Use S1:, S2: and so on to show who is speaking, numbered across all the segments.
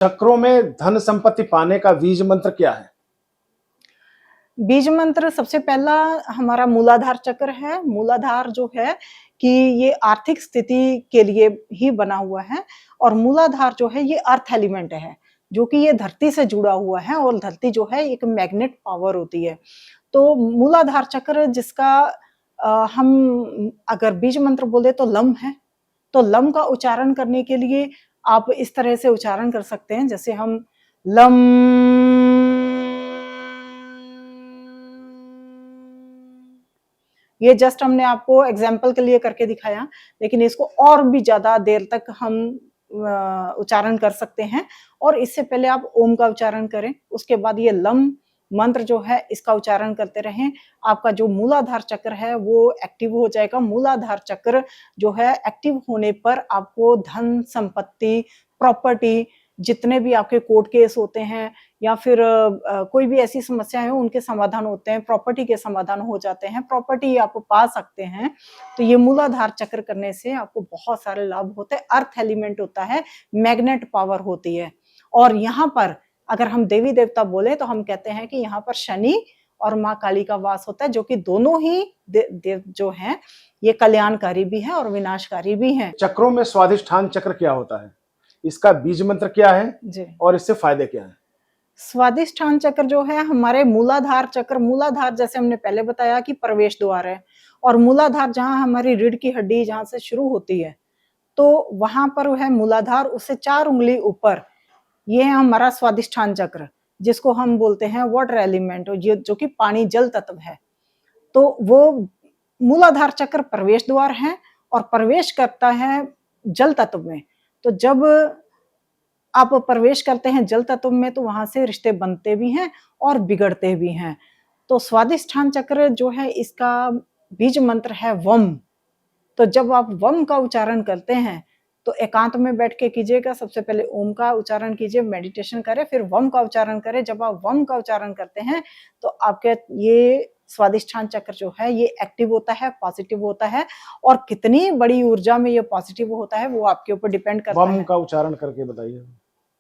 S1: चक्रों में धन संपत्ति पाने का बीज मंत्र क्या है?
S2: बीज मंत्र सबसे पहला हमारा मूलाधार चक्र है। मूलाधार जो है कि ये आर्थिक स्थिति के लिए ही बना हुआ है और मूलाधार जो है ये अर्थ एलिमेंट है, जो कि ये धरती से जुड़ा हुआ है और धरती जो है एक मैग्नेट पावर होती है। तो मूलाधार चक्र जिसका हम अगर बीज मंत्र बोले तो लम है। तो लम का उच्चारण करने के लिए आप इस तरह से उच्चारण कर सकते हैं, जैसे हम लम। ये जस्ट हमने आपको एग्जाम्पल के लिए करके दिखाया, लेकिन इसको और भी ज्यादा देर तक हम उच्चारण कर सकते हैं। और इससे पहले आप ओम का उच्चारण करें, उसके बाद ये लम मंत्र जो है इसका उच्चारण करते रहें। आपका जो मूलाधार चक्र है वो एक्टिव हो जाएगा। मूलाधार चक्र जो है एक्टिव होने पर आपको धन संपत्ति, प्रॉपर्टी, जितने भी आपके कोर्ट केस होते हैं या फिर कोई भी ऐसी समस्या है उनके समाधान होते हैं, प्रॉपर्टी के समाधान हो जाते हैं, प्रॉपर्टी आप पा सकते हैं। तो ये मूलाधार चक्र करने से आपको बहुत सारे लाभ होते हैं। अर्थ एलिमेंट होता है, मैग्नेट पावर होती है। और यहाँ पर अगर हम देवी देवता बोले तो हम कहते हैं कि यहाँ पर शनि और माँ काली का वास होता है, जो कि दोनों ही देव जो हैं ये कल्याणकारी भी हैं और विनाशकारी भी हैं।
S1: चक्रों में स्वादिष्ठान चक्र क्या होता है? इसका बीज मंत्र क्या है
S2: जी,
S1: और इससे फायदे क्या हैं?
S2: स्वादिष्ठान चक्र जो है हमारे मूलाधार चक्र, मूलाधार जैसे हमने पहले बताया कि प्रवेश द्वार है और मूलाधार जहां हमारी रीढ़ की हड्डी जहां से शुरू होती है, तो वहां पर है मूलाधार, उससे 4 उंगली ऊपर ये है हमारा स्वादिष्ठान चक्र, जिसको हम बोलते हैं वाटर एलिमेंट, जो कि पानी जल तत्व है। तो वो मूलाधार चक्र प्रवेश द्वार है और प्रवेश करता है जल तत्व में। तो जब आप प्रवेश करते हैं जल तत्व में तो वहां से रिश्ते बनते भी हैं और बिगड़ते भी हैं। तो स्वादिष्ठान चक्र जो है इसका बीज मंत्र है वम। तो जब आप वम का उच्चारण करते हैं तो एकांत में बैठ के कीजिएगा। सबसे पहले ओम का उच्चारण कीजिए, मेडिटेशन करें, फिर वम का उच्चारण करें। जब आप वम का उच्चारण करते हैं तो आपके ये स्वादिष्ठान चक्र जो है ये एक्टिव होता है, पॉजिटिव होता है। और कितनी बड़ी ऊर्जा में ये पॉजिटिव होता है वो आपके ऊपर डिपेंड करता
S1: वम
S2: है।
S1: का उच्चारण करके बताइए।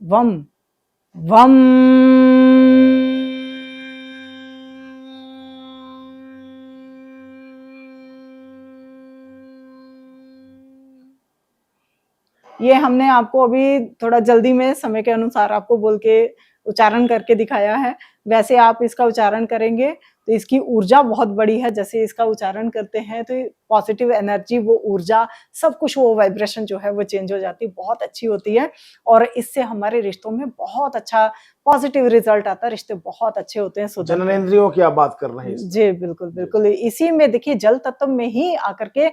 S2: वम वम। ये हमने आपको अभी थोड़ा जल्दी में समय के अनुसार आपको बोल के उच्चारण करके दिखाया है। वैसे आप इसका उच्चारण करेंगे तो इसकी ऊर्जा बहुत बड़ी है। जैसे इसका उच्चारण करते हैं तो पॉजिटिव एनर्जी, वो ऊर्जा, सब कुछ, वो वाइब्रेशन जो है वो चेंज हो जाती है, बहुत अच्छी होती है। और इससे हमारे रिश्तों में बहुत अच्छा पॉजिटिव रिजल्ट आता है, रिश्ते बहुत अच्छे होते हैं।
S1: जननेंद्रियों की आप बात कर रहे हैं इसमें।
S2: जी बिल्कुल बिल्कुल। इसी में देखिए जल तत्व में ही आकर के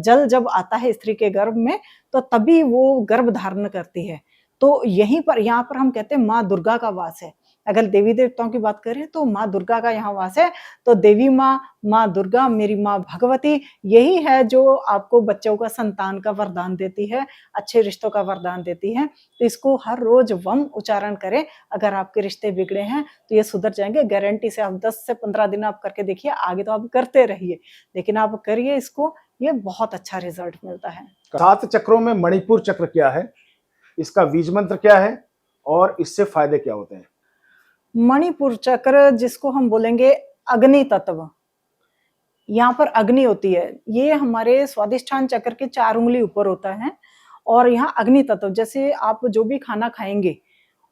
S2: जल जब आता है स्त्री के गर्भ में तो तभी वो गर्भ धारण करती है। तो यहीं पर, यहाँ पर हम कहते हैं माँ दुर्गा का वास है। अगर देवी देवताओं की बात करें तो माँ दुर्गा का यहाँ वास है। तो देवी माँ, माँ दुर्गा, मेरी माँ भगवती, यही है जो आपको बच्चों का, संतान का वरदान देती है, अच्छे रिश्तों का वरदान देती है। तो इसको हर रोज वम उच्चारण करें। अगर आपके रिश्ते बिगड़े हैं तो ये सुधर जाएंगे गारंटी से। आप 10 से 15 दिन आप करके देखिए, आगे तो आप करते रहिए, लेकिन आप करिए इसको, ये बहुत अच्छा रिजल्ट मिलता है।
S1: 7 चक्रों में मणिपुर चक्र क्या है? इसका बीज मंत्र क्या है और इससे फायदे क्या होते हैं?
S2: मणिपुर चक्र जिसको हम बोलेंगे अग्नि तत्व, यहाँ पर अग्नि होती है। ये हमारे स्वादिष्ठान चक्र के 4 उंगली ऊपर होता है और यहाँ अग्नि तत्व, जैसे आप जो भी खाना खाएंगे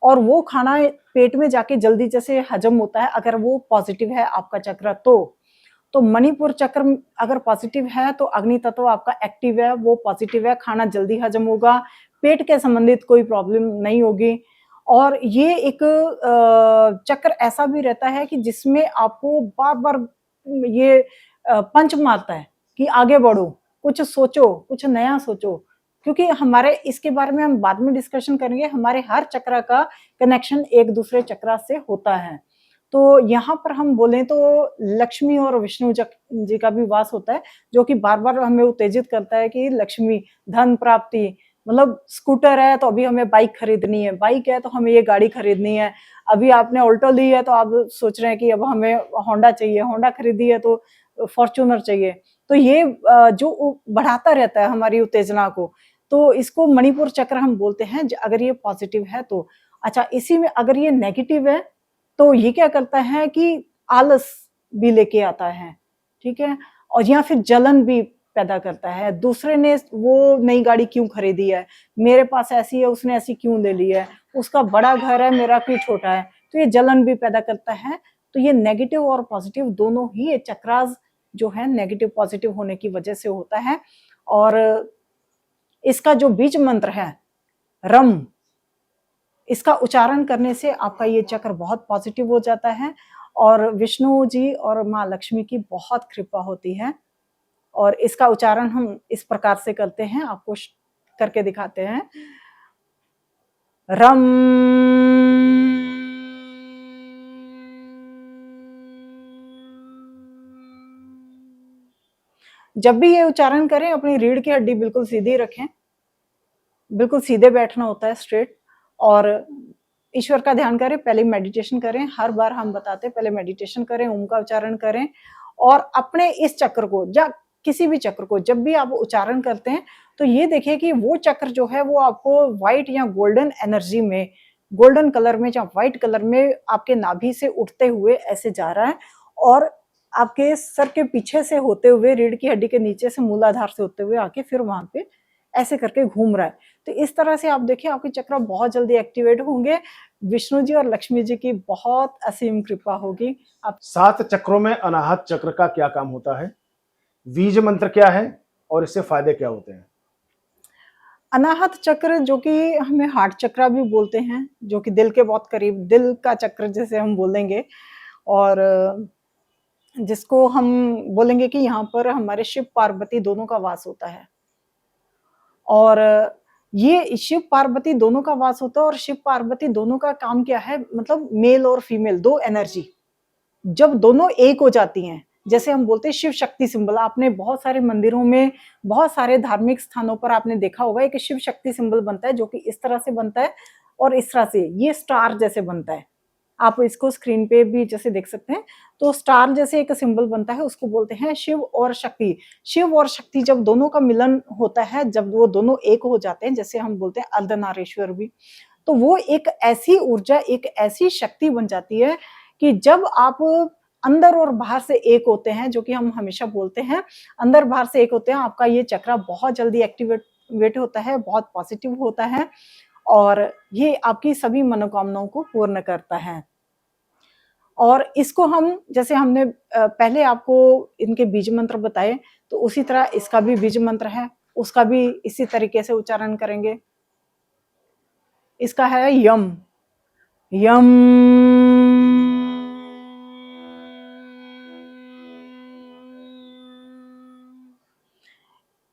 S2: और वो खाना पेट में जाके जल्दी जैसे हजम होता है, अगर वो पॉजिटिव है आपका चक्र तो मणिपुर चक्र अगर पॉजिटिव है तो अग्नि तत्व आपका एक्टिव है, वो पॉजिटिव है, खाना जल्दी हजम होगा, पेट के संबंधित कोई प्रॉब्लम नहीं होगी। और ये एक चक्र ऐसा भी रहता है कि जिसमें आपको बार बार ये पंच मारता है कि आगे बढ़ो, कुछ सोचो, कुछ नया सोचो। क्योंकि हमारे, इसके बारे में हम बाद में डिस्कशन करेंगे, हमारे हर चक्र का कनेक्शन एक दूसरे चक्र से होता है। तो यहाँ पर हम बोलें तो लक्ष्मी और विष्णु जी का भी वास होता है, जो कि बार बार हमें उत्तेजित करता है कि लक्ष्मी, धन प्राप्ति, मतलब स्कूटर है तो अभी हमें बाइक खरीदनी है, बाइक है तो हमें ये गाड़ी खरीदनी है, अभी आपने ऑल्टो ली है तो आप सोच रहे हैं कि अब हमें होंडा चाहिए, होंडा खरीदी है तो फॉर्च्यूनर चाहिए। तो ये जो बढ़ाता रहता है हमारी उत्तेजना को। तो इसको मणिपुर चक्र हम बोलते हैं अगर ये पॉजिटिव है तो। अच्छा, इसी में अगर ये नेगेटिव है तो ये क्या करता है कि आलस भी लेके आता है, ठीक है, और या फिर जलन भी पैदा करता है। दूसरे ने वो नई गाड़ी क्यों खरीदी है, मेरे पास ऐसी है उसने ऐसी क्यों ले ली है, उसका बड़ा घर है मेरा क्यों छोटा है, तो ये जलन भी पैदा करता है। तो ये नेगेटिव और पॉजिटिव दोनों ही ये चक्रास जो है नेगेटिव पॉजिटिव होने की वजह से होता है। और इसका जो बीज मंत्र है रम, इसका उच्चारण करने से आपका ये चक्र बहुत पॉजिटिव हो जाता है और विष्णु जी और माँ लक्ष्मी की बहुत कृपा होती है। और इसका उच्चारण हम इस प्रकार से करते हैं, आपको करके दिखाते हैं। रम। जब भी ये उच्चारण करें अपनी रीढ़ की हड्डी बिल्कुल सीधी रखें, बिल्कुल सीधे बैठना होता है, स्ट्रेट, और ईश्वर का ध्यान करें। पहले मेडिटेशन करें, हर बार हम बताते हैं पहले मेडिटेशन करें, ओम का उच्चारण करें, और अपने इस चक्र को या किसी भी चक्र को जब भी आप उच्चारण करते हैं तो ये देखिए कि वो चक्र जो है वो आपको व्हाइट या गोल्डन एनर्जी में, गोल्डन कलर में या व्हाइट कलर में आपके नाभि से उठते हुए ऐसे जा रहा है और आपके सर के पीछे से होते हुए रीढ़ की हड्डी के नीचे से मूलाधार से होते हुए आके फिर वहां पे ऐसे करके घूम रहा है। तो इस तरह से आप देखिए आपके चक्र बहुत जल्दी एक्टिवेट होंगे। विष्णु जी और लक्ष्मी जी की बहुत असीम कृपा होगी। आप
S1: 7 चक्रों में अनाहत चक्र का क्या काम होता है, बीज मंत्र क्या है और इससे फायदे क्या होते हैं?
S2: अनाहत चक्र जो कि हमें हार्ट चक्र भी बोलते हैं, जो कि दिल के बहुत करीब, दिल का चक्र जैसे हम बोलेंगे, और जिसको हम बोलेंगे कि यहाँ पर हमारे शिव पार्वती दोनों का वास होता है। और ये शिव पार्वती दोनों का वास होता है और शिव पार्वती दोनों का काम क्या है, मतलब मेल और फीमेल दो एनर्जी जब दोनों एक हो जाती हैं, जैसे हम बोलते हैं शिव शक्ति सिंबल, आपने बहुत सारे मंदिरों में, बहुत सारे धार्मिक स्थानों पर आपने देखा होगा एक शिव शक्ति सिंबल बनता है जो कि इस तरह से बनता है और इस तरह से ये स्टार जैसे बनता है। आप इसको स्क्रीन पे भी जैसे देख सकते हैं, तो स्टार जैसे एक सिंबल बनता है, उसको बोलते हैं शिव और शक्ति। शिव और शक्ति जब दोनों का मिलन होता है, जब वो दोनों एक हो जाते हैं, जैसे हम बोलते हैं अर्धनारीश्वर भी, तो वो एक ऐसी ऊर्जा, एक ऐसी शक्ति बन जाती है कि जब आप अंदर और बाहर से एक होते हैं, जो कि हम हमेशा बोलते हैं अंदर बाहर से एक होते हैं, आपका ये चक्र बहुत जल्दी एक्टिवेट होता है, बहुत पॉजिटिव होता है और ये आपकी सभी मनोकामनाओं को पूर्ण करता है। और इसको हम, जैसे हमने पहले आपको इनके बीज मंत्र बताए, तो उसी तरह इसका भी बीज मंत्र है, उसका भी इसी तरीके से उच्चारण करेंगे। इसका है यम। यम।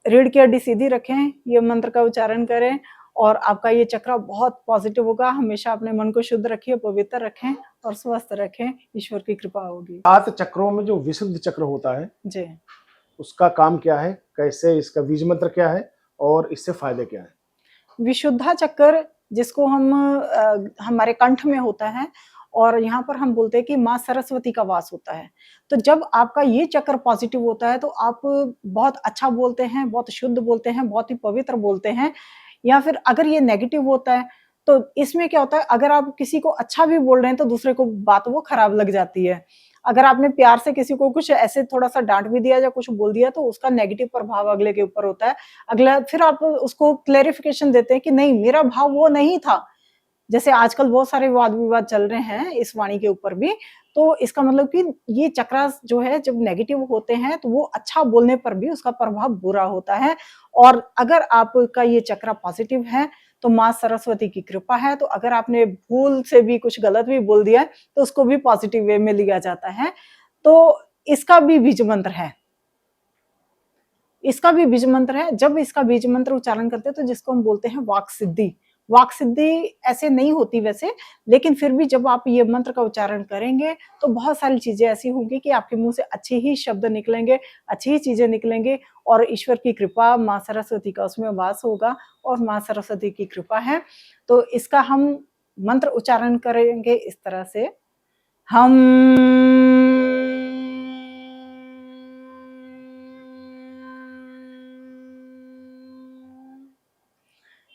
S2: रीढ़ की हड्डी सीधी रखें, ये मंत्र का उच्चारण करें और आपका ये चक्र बहुत पॉजिटिव होगा। हमेशा अपने मन को शुद्ध रखिए, पवित्र रखें और स्वस्थ रखें, ईश्वर की कृपा होगी।
S1: 7 चक्रों में जो विशुद्ध चक्र होता है
S2: जी,
S1: उसका काम क्या है, कैसे, इसका बीज मंत्र क्या है और इससे फायदे क्या है?
S2: विशुद्धा चक्र जिसको हम हमारे कंठ में होता है और यहाँ पर हम बोलते हैं कि माँ सरस्वती का वास होता है। तो जब आपका ये चक्र पॉजिटिव होता है तो आप बहुत अच्छा बोलते हैं, बहुत शुद्ध बोलते हैं, बहुत ही पवित्र बोलते हैं। या फिर अगर ये नेगेटिव होता है तो इसमें क्या होता है, अगर आप किसी को अच्छा भी बोल रहे हैं तो दूसरे को बात वो खराब लग जाती है। अगर आपने प्यार से किसी को कुछ ऐसे थोड़ा-सा डाँट भी दिया या कुछ बोल दिया तो उसका नेगेटिव प्रभाव अगले के ऊपर होता है। अगला फिर आप उसको क्लैरिफिकेशन देते हैं कि नहीं, मेरा भाव वो नहीं था। जैसे आजकल बहुत सारे वाद-विवाद चल रहे हैं इस वाणी के ऊपर भी, तो इसका मतलब कि ये चक्रास जो है जब नेगेटिव होते हैं तो वो अच्छा बोलने पर भी उसका प्रभाव बुरा होता है। और अगर आपका ये चक्र पॉजिटिव है तो माँ सरस्वती की कृपा है, तो अगर आपने भूल से भी कुछ गलत भी बोल दिया है तो उसको भी पॉजिटिव वे में लिया जाता है। तो इसका भी बीज मंत्र है। इसका भी बीज मंत्र है। जब इसका बीज मंत्र उच्चारण करते हैं तो जिसको हम बोलते हैं वाक सिद्धि। वाक सिद्धि ऐसे नहीं होती वैसे, लेकिन फिर भी जब आप ये मंत्र का उच्चारण करेंगे तो बहुत सारी चीजें ऐसी होंगी कि आपके मुंह से अच्छे ही शब्द निकलेंगे, अच्छी ही चीजें निकलेंगे और ईश्वर की कृपा, माँ सरस्वती का उसमें वास होगा और माँ सरस्वती की कृपा है। तो इसका हम मंत्र उच्चारण करेंगे इस तरह से, हम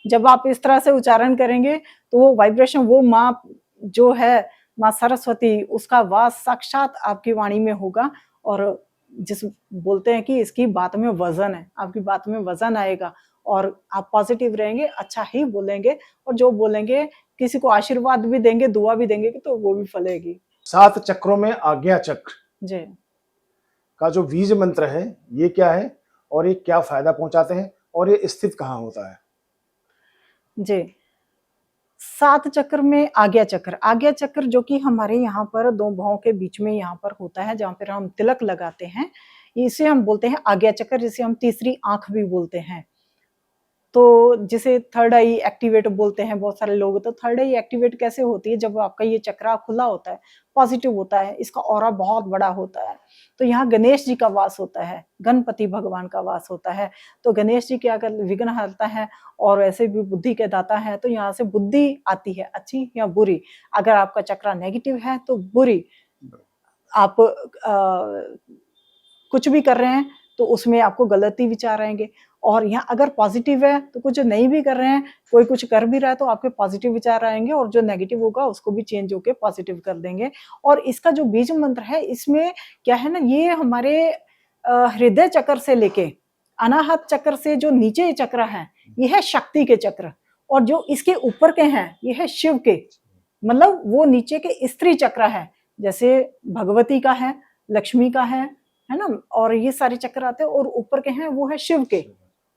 S2: जब आप इस तरह से उच्चारण करेंगे तो वो वाइब्रेशन, वो माँ जो है माँ सरस्वती, उसका वास साक्षात आपकी वाणी में होगा। और जिस बोलते हैं कि इसकी बात में वजन है, आपकी बात में वजन आएगा और आप पॉजिटिव रहेंगे, अच्छा ही बोलेंगे, और जो बोलेंगे किसी को आशीर्वाद भी देंगे, दुआ भी देंगे तो वो भी फलेगी।
S1: 7 चक्रों में आज्ञा चक्र
S2: जी
S1: का जो बीज मंत्र है ये क्या है और ये क्या फायदा पहुंचाते हैं और ये स्थित कहाँ होता है?
S2: जी 7 चक्र में आज्ञा चक्र, आज्ञा चक्र जो कि हमारे यहाँ पर 2 भौं के बीच में यहाँ पर होता है, जहाँ पर हम तिलक लगाते हैं, इसे हम बोलते हैं आज्ञा चक्र, जिसे हम तीसरी आंख भी बोलते हैं। तो जिसे थर्ड आई एक्टिवेट बोलते हैं बहुत सारे लोग। तो थर्ड आई एक्टिवेट कैसे होती है? जब आपका ये चक्रा खुला होता है, पॉजिटिव होता है, इसका ऑरा बहुत बड़ा होता है, तो यहाँ गणेश जी का वास होता है, गणपति भगवान का वास होता है। तो गणेश जी क्या कर विघ्न हरता है और ऐसे भी बुद्धि के दाता है। तो यहाँ से बुद्धि आती है, अच्छी या बुरी। अगर आपका चक्रा नेगेटिव है तो बुरी, आप कुछ भी कर रहे हैं तो उसमें आपको गलती विचार आएंगे। और यहाँ अगर पॉजिटिव है तो कुछ नहीं भी कर रहे हैं, कोई कुछ कर भी रहा है तो आपके पॉजिटिव विचार आएंगे, और जो नेगेटिव होगा उसको भी चेंज होके पॉजिटिव कर देंगे। और इसका जो बीज मंत्र है, इसमें क्या है ना, ये हमारे हृदय चक्र से लेके अनाहत चक्र से जो नीचे चक्र है, ये है शक्ति के चक्र, और जो इसके ऊपर के हैं ये है शिव के, मतलब वो नीचे के स्त्री चक्र है, जैसे भगवती का है, लक्ष्मी का है ना, और ये सारे चक्र आते हैं। और ऊपर के हैं वो है शिव के,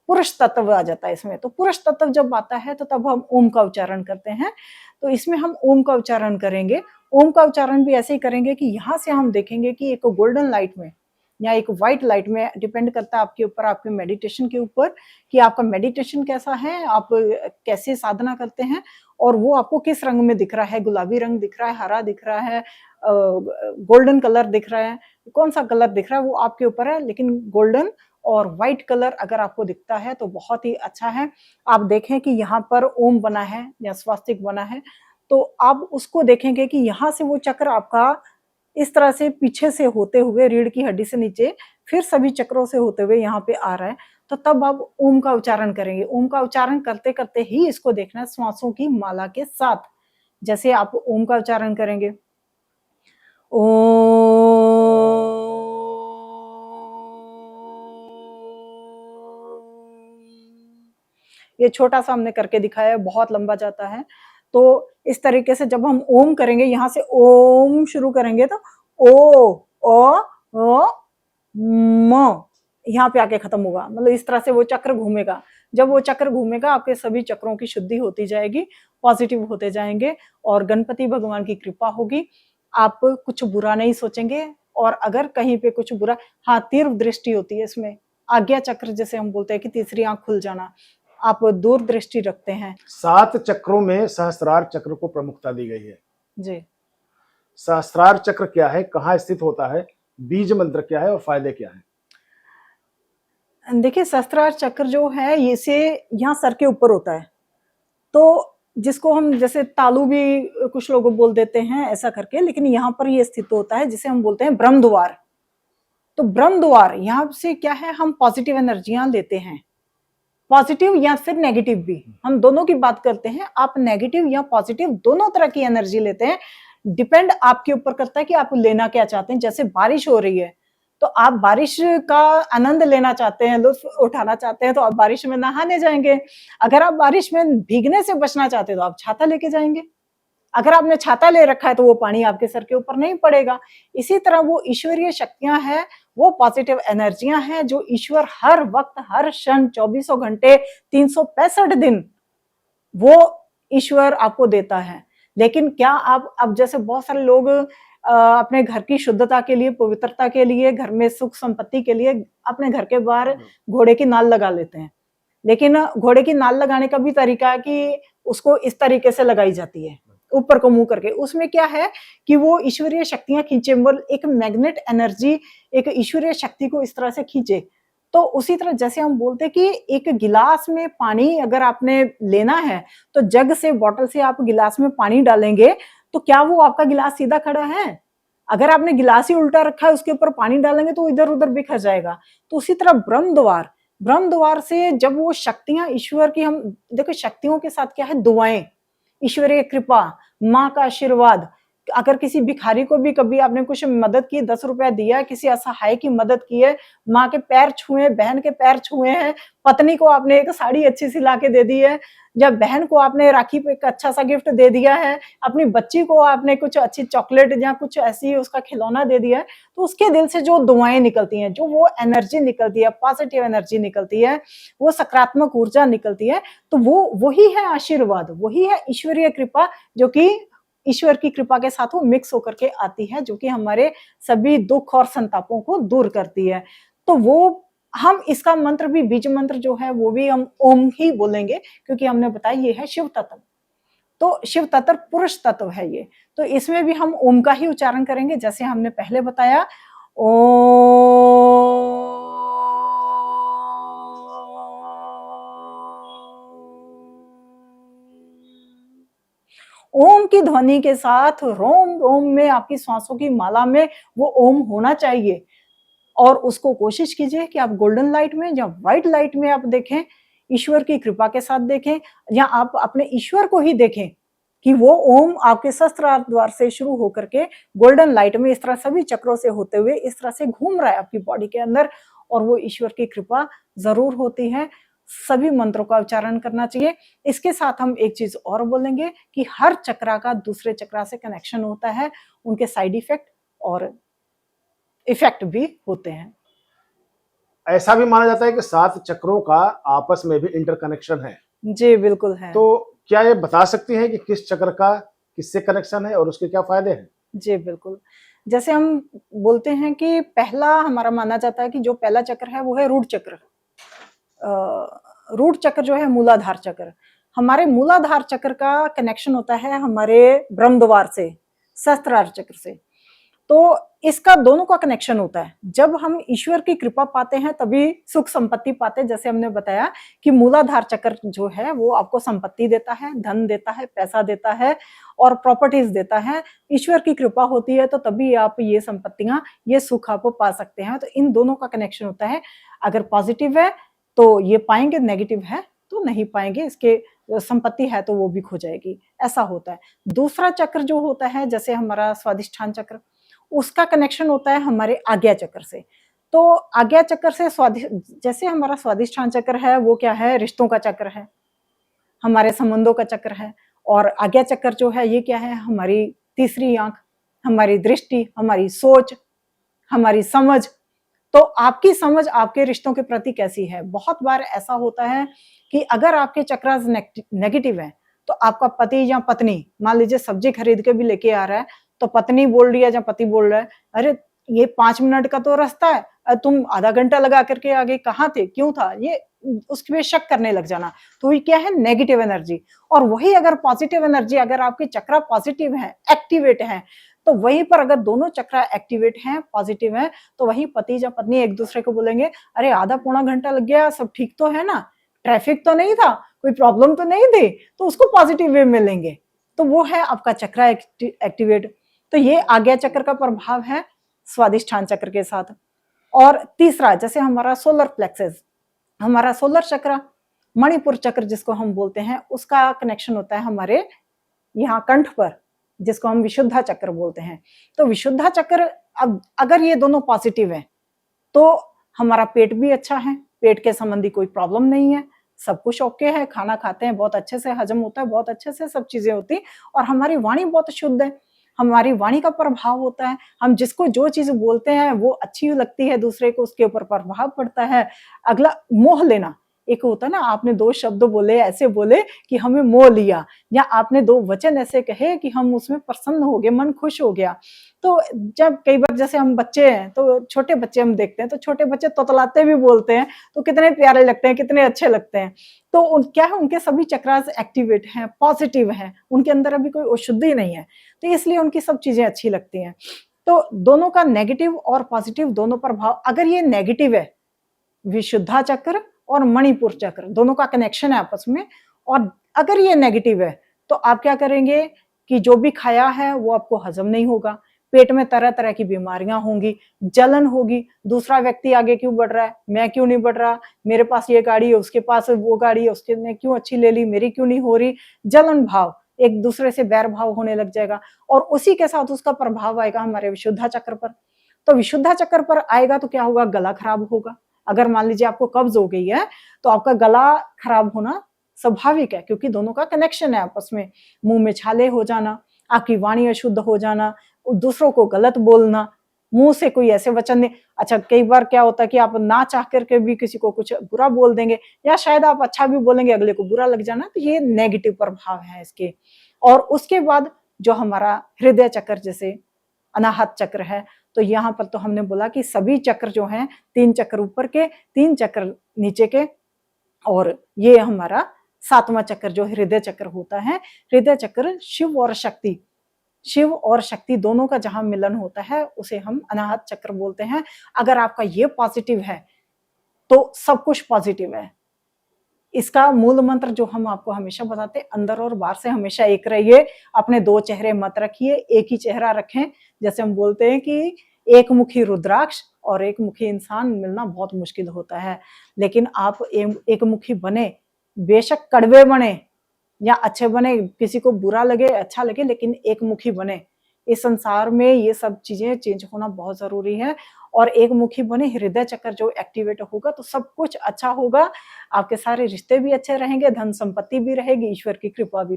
S2: पुरुष तत्व आ जाता है इसमें। तो पुरुष तत्व जब आता है तो तब हम ओम का उच्चारण करते हैं। तो इसमें हम ओम का उच्चारण करेंगे। ओम का उच्चारण भी ऐसे ही करेंगे कि यहाँ से हम देखेंगे कि एक गोल्डन लाइट में या एक व्हाइट लाइट में, डिपेंड करता है आपके ऊपर, आपके मेडिटेशन के ऊपर, कि आपका मेडिटेशन कैसा है, आप कैसे साधना करते हैं, और वो आपको किस रंग में दिख रहा है, गुलाबी रंग दिख रहा है, हरा दिख रहा है, गोल्डन कलर दिख रहा है, कौन सा कलर दिख रहा है वो आपके ऊपर है। लेकिन गोल्डन और व्हाइट कलर अगर आपको दिखता है तो बहुत ही अच्छा है। आप देखें कि यहाँ पर ओम बना है या स्वास्तिक बना है, तो आप उसको देखेंगे कि यहाँ से वो चक्र आपका इस तरह से पीछे से होते हुए रीढ़ की हड्डी से नीचे फिर सभी चक्रों से होते हुए यहाँ पे आ रहा है। तो तब आप ओम का उच्चारण करेंगे। ओम का उच्चारण करते करते ही इसको देखना है श्वासों की माला के साथ। जैसे आप ओम का उच्चारण करेंगे, ये छोटा सा हमने करके दिखाया है, बहुत लंबा जाता है। तो इस तरीके से जब हम ओम करेंगे, यहाँ से ओम शुरू करेंगे तो ओ म यहाँ पे आके खत्म होगा, मतलब इस तरह से वो चक्र घूमेगा। जब वो चक्र घूमेगा आपके सभी चक्रों की शुद्धि होती जाएगी, पॉजिटिव होते जाएंगे और गणपति भगवान की कृपा होगी। आप कुछ बुरा नहीं सोचेंगे, और अगर कहीं पे कुछ बुरा, हाँ तीव्र दृष्टि होती है इसमें, आज्ञा चक्र जैसे हम बोलते हैं कि तीसरी आंख खुल जाना, आप दूर दृष्टि रखते हैं।
S1: 7 चक्रों में सहस्त्रार चक्र को प्रमुखता दी गई है
S2: जी।
S1: सहस्त्रार चक्र क्या है, कहाँ स्थित होता है, बीज मंत्र क्या है और फायदे क्या है?
S2: देखिए सहस्त्रार चक्र जो है ये से यहाँ सर के ऊपर होता है, तो जिसको हम जैसे तालु भी कुछ लोग बोल देते हैं ऐसा करके, लेकिन यहाँ पर ये स्थित होता है जिसे हम बोलते हैं ब्रह्म द्वार। तो ब्रह्म द्वार यहाँ से क्या है, हम पॉजिटिव एनर्जियां लेते हैं, पॉजिटिव या फिर नेगेटिव भी, हम दोनों की बात करते हैं। आप नेगेटिव या पॉजिटिव दोनों तरह की एनर्जी लेते हैं, डिपेंड आपके ऊपर करता है कि आप लेना क्या चाहते हैं। जैसे बारिश हो रही है तो आप बारिश का आनंद लेना चाहते हैं, लुत्फ उठाना चाहते हैं, तो आप बारिश में नहाने जाएंगे। अगर आप बारिश में भीगने से बचना चाहते हैं तो आप छाता लेके जाएंगे। अगर आपने छाता ले रखा है तो वो पानी आपके सर के ऊपर नहीं पड़ेगा। इसी तरह वो ईश्वरीय शक्तियां हैं, वो पॉजिटिव एनर्जियां हैं जो ईश्वर हर वक्त, हर क्षण, 24 घंटे, 365 दिन वो ईश्वर आपको देता है। लेकिन क्या आप, अब जैसे बहुत सारे लोग अपने घर की शुद्धता के लिए, पवित्रता के लिए, घर में सुख संपत्ति के लिए अपने घर के बाहर घोड़े की नाल लगा लेते हैं, लेकिन घोड़े की नाल लगाने का भी तरीका है कि उसको इस तरीके से लगाई जाती है, ऊपर को मुंह करके। उसमें क्या है कि वो ईश्वरीय शक्तियां खींचे, एक मैग्नेट एनर्जी एक ईश्वरीय शक्ति को इस तरह से खींचे। तो उसी तरह जैसे हम बोलते हैं कि एक गिलास में पानी अगर आपने लेना है तो जग से, बॉटल से आप गिलास में पानी डालेंगे तो क्या वो आपका गिलास सीधा खड़ा है? अगर आपने गिलास ही उल्टा रखा है उसके ऊपर पानी डालेंगे तो इधर उधर बिखर जाएगा। तो उसी तरह ब्रह्म द्वार ब्रह्म द्वार से जब वो शक्तियां ईश्वर की, हम देखो शक्तियों के साथ क्या है, दुआएं, ईश्वरीय कृपा, माँ का आशीर्वाद। अगर किसी भिखारी को भी कभी आपने कुछ मदद की, 10 रुपया दिया, किसी असहाय की मदद की है, माँ के पैर छुए, बहन के पैर छुए हैं, पत्नी को आपने एक साड़ी अच्छी सी ला के दे दी है, जब बहन को आपने राखी पे एक अच्छा सा गिफ्ट दे दिया है, अपनी बच्ची को आपने कुछ अच्छी चॉकलेट या कुछ ऐसी उसका खिलौना दे दिया है, तो उसके दिल से जो दुआएं निकलती हैं, जो वो एनर्जी निकलती है, पॉजिटिव एनर्जी निकलती है, वो सकारात्मक ऊर्जा निकलती है, तो वो वही है आशीर्वाद, वही है ईश्वरीय कृपा, जो कि ईश्वर की कृपा के साथ वो मिक्स होकर के आती है, जो कि हमारे सभी दुख और संतापों को दूर करती है। तो वो हम इसका मंत्र भी, बीज मंत्र जो है वो भी हम ओम ही बोलेंगे, क्योंकि हमने बताया ये है शिव तत्व। तो शिव तत्व पुरुष तत्व है ये, तो इसमें भी हम ओम का ही उच्चारण करेंगे, जैसे हमने पहले बताया। ओम की ध्वनि के साथ रोम रोम में, आपकी सांसों की माला में वो ओम होना चाहिए। और उसको कोशिश कीजिए कि आप गोल्डन लाइट में या व्हाइट लाइट में आप देखें, ईश्वर की कृपा के साथ देखें, या आप अपने ईश्वर को ही देखें कि वो ओम आपके सहस्त्रार द्वार से शुरू होकर के गोल्डन लाइट में इस तरह सभी चक्रों से होते हुए इस तरह से घूम रहा है आपकी बॉडी के अंदर, और वो ईश्वर की कृपा जरूर होती है। सभी मंत्रों का उच्चारण करना चाहिए। इसके साथ हम एक चीज और बोलेंगे कि हर चक्रा का दूसरे चक्रा से कनेक्शन होता है, उनके साइड इफेक्ट और इफेक्ट भी होते हैं।
S1: ऐसा भी माना जाता है कि 7 चक्रों का आपस में भी इंटरकनेक्शन है।
S2: जी बिल्कुल है।
S1: तो क्या ये बता सकती हैं कि किस चक्र का किससे कनेक्शन है और उसके क्या फायदे हैं?
S2: जी बिल्कुल। जैसे हम बोलते हैं कि पहला हमारा माना जाता है कि जो पहला चक्र है वो है रूट चक्र। रूट चक्र जो है मूलाधार चक्र, हमारे मूलाधार चक्र का कनेक्शन होता है हमारे ब्रह्म द्वार से, सहस्त्रार चक्र से। तो इसका दोनों का कनेक्शन होता है। जब हम ईश्वर की कृपा पाते हैं तभी सुख संपत्ति पाते हैं। जैसे हमने बताया कि मूलाधार चक्र जो है वो आपको संपत्ति देता है, धन देता है, पैसा देता है और प्रॉपर्टीज देता है। ईश्वर की कृपा होती है तो तभी आप ये संपत्तियां, ये सुख आप पा सकते हैं। तो इन दोनों का कनेक्शन होता है। अगर पॉजिटिव है तो ये पाएंगे, नेगेटिव है तो नहीं पाएंगे। इसके संपत्ति है तो वो भी खो जाएगी, ऐसा होता है। दूसरा चक्र जो होता है, जैसे हमारा स्वादिष्ठान चक्र, उसका कनेक्शन होता है हमारे आज्ञा चक्र से। तो आज्ञा चक्र से जैसे हमारा स्वादिष्ठान चक्र है वो क्या है, रिश्तों का चक्र है, हमारे संबंधों का चक्र है। और आज्ञा चक्र जो है ये क्या है, हमारी तीसरी आंख, हमारी दृष्टि, हमारी सोच, हमारी समझ। तो आपकी समझ आपके रिश्तों के प्रति कैसी है। बहुत बार ऐसा होता है कि अगर आपके चक्रास नेगेटिव है तो आपका पति या पत्नी, मान लीजिए सब्जी खरीद के भी लेके आ रहा है, तो पत्नी बोल रही है या पति बोल रहा है, अरे ये 5 मिनट का तो रास्ता है, तुम आधा घंटा लगा करके आगे कहाँ थे, क्यों था, ये उसके पे शक करने लग जाना। तो ये क्या है, नेगेटिव एनर्जी। और वही अगर पॉजिटिव एनर्जी, अगर आपके चक्रा पॉजिटिव है, एक्टिवेट है, तो वहीं पर अगर दोनों चक्रा एक्टिवेट हैं, पॉजिटिव हैं, तो वही पति या पत्नी एक दूसरे को बोलेंगे, अरे आधा पौना घंटा लग गया, सब ठीक तो है ना, ट्रैफिक तो नहीं था, कोई प्रॉब्लम तो नहीं थी, तो उसको पॉजिटिव वे में लेंगे। तो वो है आपका चक्रा एक्टिवेट। तो ये आज्ञा चक्र का प्रभाव है स्वादिष्ठान चक्र के साथ। और तीसरा, जैसे हमारा सोलर प्लेक्सेस, हमारा सोलर चक्र, मणिपुर चक्र जिसको हम बोलते हैं, उसका कनेक्शन होता है हमारे यहाँ कंठ पर, जिसको हम विशुद्धा चक्र बोलते हैं। तो विशुद्धा चक्र, अब अगर ये दोनों पॉजिटिव हैं तो हमारा पेट भी अच्छा है, पेट के संबंधी कोई प्रॉब्लम नहीं है, सब कुछ ओके है, खाना खाते हैं बहुत अच्छे से, हजम होता है बहुत अच्छे से, सब चीजें होती। और हमारी वाणी बहुत शुद्ध है, हमारी वाणी का प्रभाव होता है, हम जिसको जो चीज बोलते हैं वो अच्छी लगती है दूसरे को, उसके ऊपर प्रभाव पड़ता है। अगला मोह लेना, एक होता है ना, आपने 2 शब्द बोले, ऐसे बोले कि हमें मोह लिया, या आपने 2 वचन ऐसे कहे कि हम उसमें प्रसन्न हो गए, मन खुश हो गया। तो जब कई बार जैसे हम बच्चे हैं, तो छोटे बच्चे हम देखते हैं, तो छोटे बच्चे तोतलाते भी बोलते हैं, तो कितने प्यारे लगते हैं, कितने अच्छे लगते हैं। तो क्या है, उनके सभी चक्रास एक्टिवेट हैं, पॉजिटिव हैं, उनके अंदर अभी कोई अशुद्धि नहीं है, तो इसलिए उनकी सब चीजें अच्छी लगती हैं। तो दोनों का नेगेटिव और पॉजिटिव दोनों प्रभाव, अगर ये नेगेटिव है, विशुद्धा चक्र और मणिपुर चक्र दोनों का कनेक्शन है आपस में, और अगर ये नेगेटिव है तो आप क्या करेंगे कि जो भी खाया है वो आपको हजम नहीं होगा, पेट में तरह तरह की बीमारियां होंगी, जलन होगी, दूसरा व्यक्ति आगे क्यों बढ़ रहा है, मैं क्यों नहीं बढ़ रहा, मेरे पास ये गाड़ी है, उसके पास वो गाड़ी है, उसके ने क्यों अच्छी ले ली, मेरी क्यों नहीं हो रही, जलन भाव, एक दूसरे से बैर भाव होने लग जाएगा। और उसी के साथ उसका प्रभाव आएगा हमारे विशुद्धा चक्र पर। तो विशुद्धा चक्र पर आएगा तो क्या होगा, गला खराब होगा। अगर मान लीजिए आपको कब्ज हो गई है तो आपका गला खराब होना स्वाभाविक है, क्योंकि दोनों का कनेक्शन है आपस में। मुंह में छाले हो जाना, आपकी वाणी अशुद्ध हो जाना, दूसरों को गलत बोलना, मुंह से कोई ऐसे वचन नहीं। अच्छा, कई बार क्या होता है कि आप ना चाह करके भी किसी को कुछ बुरा बोल देंगे, या शायद आप अच्छा भी बोलेंगे, अगले को बुरा लग जाना, तो ये नेगेटिव प्रभाव है इसके। और उसके बाद जो हमारा हृदय चक्र, जैसे अनाहत चक्र है, तो यहाँ पर तो हमने बोला कि सभी चक्र जो हैं, 3 चक्र ऊपर के, 3 चक्र नीचे के, और ये हमारा 7वां चक्र जो हृदय चक्र होता है। हृदय चक्र शिव और शक्ति दोनों का जहां मिलन होता है उसे हम अनाहत चक्र बोलते हैं। अगर आपका ये पॉजिटिव है तो सब कुछ पॉजिटिव है। इसका मूल मंत्र जो हम आपको हमेशा बताते हैं, अंदर और बाहर से हमेशा एक रहिए, अपने 2 चेहरे मत रखिए, एक ही चेहरा रखें। जैसे हम बोलते हैं कि एक मुखी रुद्राक्ष और एक मुखी इंसान मिलना बहुत मुश्किल होता है, लेकिन आप एक मुखी बने, बेशक कड़वे बने या अच्छे बने, किसी को बुरा लगे अच्छा लगे, लेकिन एक मुखी बने। इस संसार में ये सब चीजें चेंज होना बहुत जरूरी है। और एक मुखी बने, हृदय चक्र जो एक्टिवेट होगा तो सब कुछ अच्छा होगा, आपके सारे रिश्ते भी अच्छे रहेंगे, धन संपत्ति भी रहेगी, ईश्वर की कृपा भी